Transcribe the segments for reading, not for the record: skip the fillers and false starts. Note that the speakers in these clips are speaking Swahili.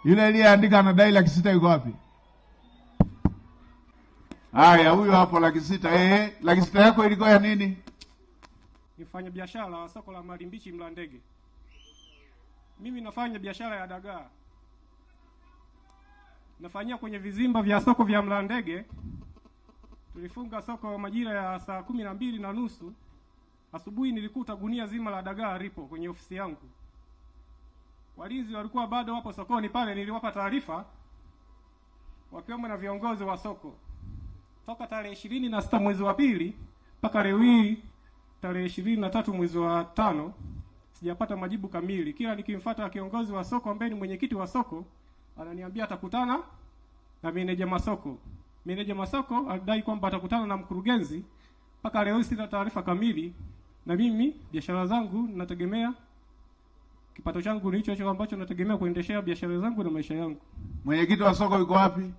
Yule aliyeandika anadai 600,000 yuko wapi? Haya, huyo hapo 600,000. 600,000 yako ilikuwa ya nini? Nifanya biashara wa soko la Malimbichi Mlandege. Mimi nafanya biashara ya dagaa. Nafanyia kwenye vizimba vya soko vya Mlandege. Tulifunga soko majira ya saa 12:30. Asubuhi nilikuta gunia zima la dagaa lipo kwenye ofisi yangu. Walinzi walikuwa bado wapo sokoni pale, niliwapa taarifa wakiwemo na viongozi wa soko. Toka tarehe 26 mwezi wa pili mpaka leo hii tarehe 23 mwezi wa 5 sijapata majibu kamili. Kila nikimfuata kiongozi wa soko ambaye ni mwenyekiti wa soko ananiambia atakutana na meneja masoko. Meneja masoko alidai kwamba atakutana na mkurugenzi. Mpaka leo sina taarifa kamili, na mimi biashara zangu nategemea kipato changu ni hicho ambacho nategemea kuendeshea biashara zangu na maisha yangu. Mwenyekiti wa soko yuko wapi?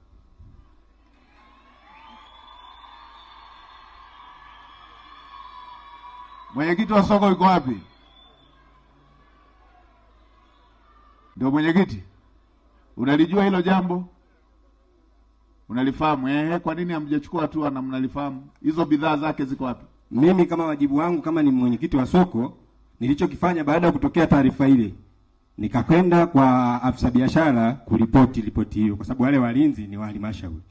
Mwenyekiti wa soko yuko wapi? Ndio mwenyekiti. Unalijua hilo jambo? Unalifahamu? Kwa nini hamjachukua hatua na mnalifahamu? Hizo bidhaa zake ziko wapi? Mimi kama wajibu wangu kama ni mwenyekiti wa soko, nilichokifanya baada ya kutokea taarifa ile, nikakwenda kwa afisa biashara ripoti hiyo, kwa sababu wale walinzi ni wa halmashauri.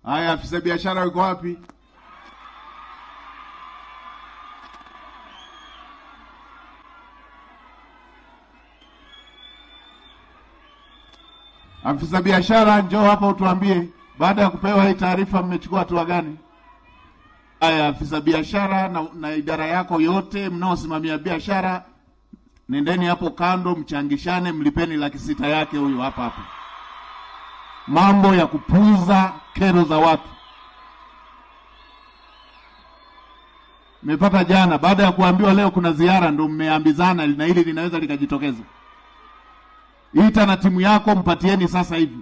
Haya, afisa biashara yuko wapi? Afisa biashara, njoo hapa utuambie baada ya kupewa hii taarifa mmechukua hatua gani? Haya, afisa biashara na idara yako yote mnaosimamia biashara, nendeni hapo kando mchangishane, mlipeni 600,000 yake huyu hapa. Mambo ya kupuuza kero za watu. Mmepata jana, baada ya kuambiwa leo kuna ziara ndio mmeambizana na hili linaweza likajitokeza. Ita na timu yako mpatieni sasa hivi.